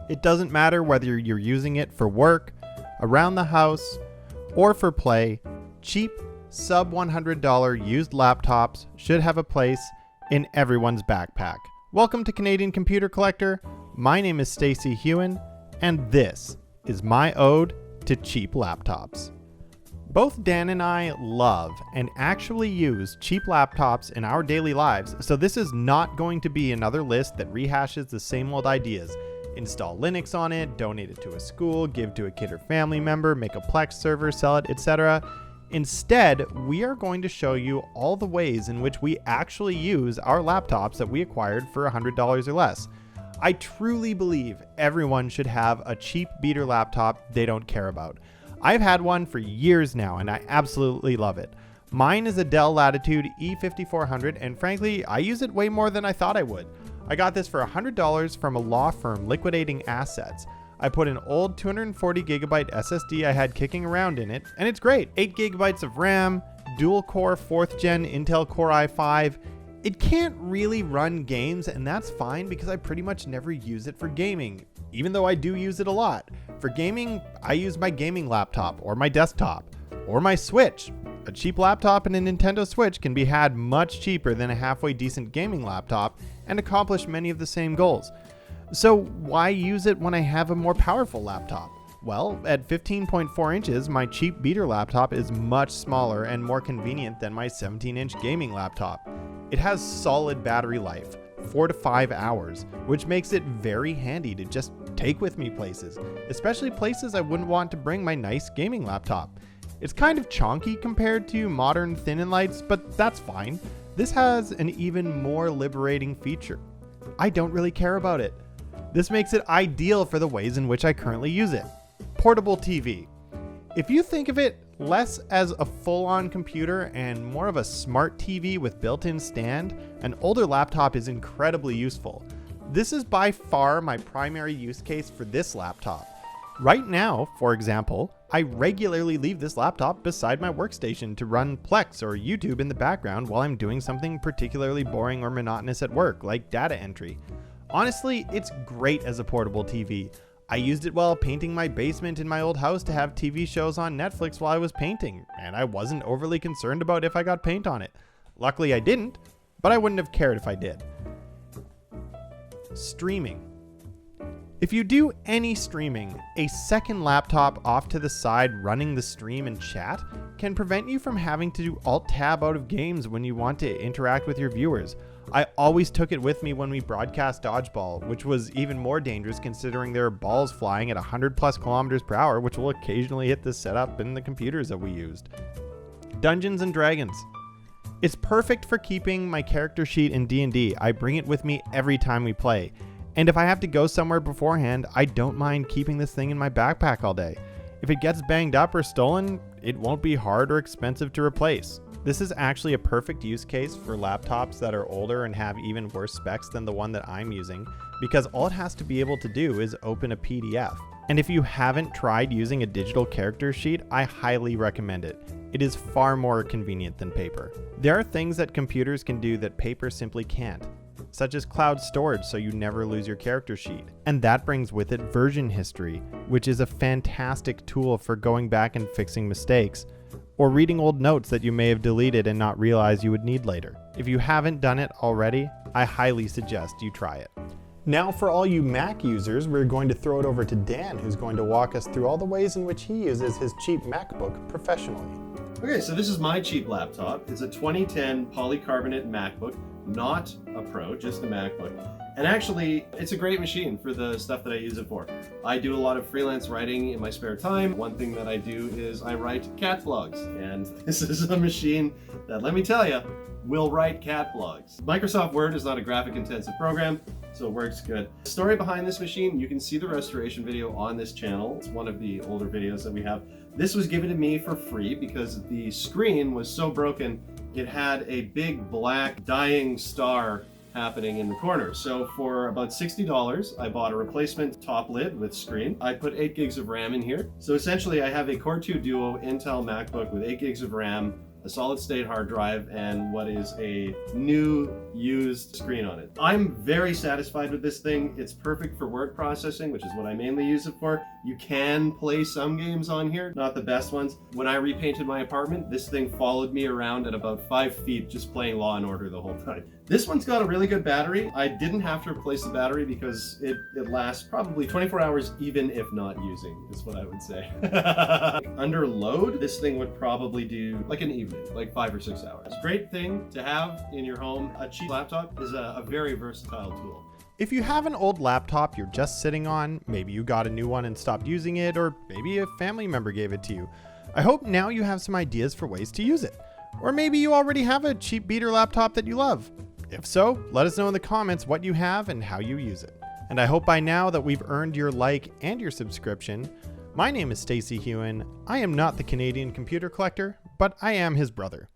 It doesn't matter whether you're using it for work, around the house, or for play, cheap, sub $100 used laptops should have a place in everyone's backpack. Welcome to Canadian Computer Collector. My name is Stacey Hewen, and this is my ode to cheap laptops. Both Dan and I love and actually use cheap laptops in our daily lives, so this is not going to be another list that rehashes the same old ideas. Install Linux on it, donate it to a school, give to a kid or family member, make a Plex server, sell it, etc. Instead, we are going to show you all the ways in which we actually use our laptops that we acquired for $100 or less. I truly believe everyone should have a cheap beater laptop they don't care about. I've had one for years now and I absolutely love it. Mine is a Dell Latitude E5400 and frankly, I use it way more than I thought I would. I got this for $100 from a law firm liquidating assets. I put an old 240 gigabyte SSD I had kicking around in it, and it's great. 8 gigabytes of RAM, dual core 4th gen Intel Core i5. It can't really run games, and that's fine because I pretty much never use it for gaming, even though I do use it a lot. For gaming, I use my gaming laptop, or my desktop, or my Switch. A cheap laptop and a Nintendo Switch can be had much cheaper than a halfway decent gaming laptop and accomplish many of the same goals. So why use it when I have a more powerful laptop? Well, at 15.4 inches, my cheap beater laptop is much smaller and more convenient than my 17-inch gaming laptop. It has solid battery life, 4 to 5 hours, which makes it very handy to just take with me places, especially places I wouldn't want to bring my nice gaming laptop. It's kind of chonky compared to modern thin and lights, but that's fine. This has an even more liberating feature. I don't really care about it. This makes it ideal for the ways in which I currently use it. Portable TV. If you think of it less as a full-on computer and more of a smart TV with built-in stand, an older laptop is incredibly useful. This is by far my primary use case for this laptop. Right now, for example, I regularly leave this laptop beside my workstation to run Plex or YouTube in the background while I'm doing something particularly boring or monotonous at work, like data entry. Honestly, it's great as a portable TV. I used it while painting my basement in my old house to have TV shows on Netflix while I was painting, and I wasn't overly concerned about if I got paint on it. Luckily I didn't, but I wouldn't have cared if I did. Streaming. If you do any streaming, a second laptop off to the side running the stream and chat can prevent you from having to do Alt-Tab out of games when you want to interact with your viewers. I always took it with me when we broadcast dodgeball, which was even more dangerous considering there are balls flying at 100 plus kilometers per hour, which will occasionally hit the setup and the computers that we used. Dungeons and Dragons. It's perfect for keeping my character sheet in D&D. I bring it with me every time we play. And if I have to go somewhere beforehand, I don't mind keeping this thing in my backpack all day. If it gets banged up or stolen, it won't be hard or expensive to replace. This is actually a perfect use case for laptops that are older and have even worse specs than the one that I'm using, because all it has to be able to do is open a PDF. And if you haven't tried using a digital character sheet, I highly recommend it. It is far more convenient than paper. There are things that computers can do that paper simply can't, such as cloud storage so you never lose your character sheet. And that brings with it version history, which is a fantastic tool for going back and fixing mistakes, or reading old notes that you may have deleted and not realize you would need later. If you haven't done it already, I highly suggest you try it. Now for all you Mac users, we're going to throw it over to Dan, who's going to walk us through all the ways in which he uses his cheap MacBook professionally. Okay, so this is my cheap laptop. It's a 2010 polycarbonate MacBook, not a Pro, just a MacBook. And actually, it's a great machine for the stuff that I use it for. I do a lot of freelance writing in my spare time. One thing that I do is I write cat blogs. And this is a machine that, let me tell you, will write cat blogs. Microsoft Word is not a graphic intensive program, so it works good. The story behind this machine, you can see the restoration video on this channel. It's one of the older videos that we have. This was given to me for free because the screen was so broken, it had a big black dying star happening in the corner. So for about $60, I bought a replacement top lid with screen. I put 8 gigs of RAM in here. So essentially I have a Core 2 Duo Intel MacBook with 8 gigs of RAM, a solid state hard drive, and what is a new used screen on it. I'm very satisfied with this thing. It's perfect for word processing, which is what I mainly use it for. You can play some games on here, not the best ones. When I repainted my apartment, this thing followed me around at about 5 feet just playing Law and Order the whole time. This one's got a really good battery. I didn't have to replace the battery because it lasts probably 24 hours even if not using, is what I would say. Under load, this thing would probably do like an evening, like 5 or 6 hours. Great thing to have in your home. A cheap laptop is a very versatile tool. If you have an old laptop you're just sitting on, maybe you got a new one and stopped using it, or maybe a family member gave it to you, I hope now you have some ideas for ways to use it. Or maybe you already have a cheap beater laptop that you love. If so, let us know in the comments what you have and how you use it. And I hope by now that we've earned your like and your subscription. My name is Stacey Hewen. I am not the Canadian computer collector, but I am his brother.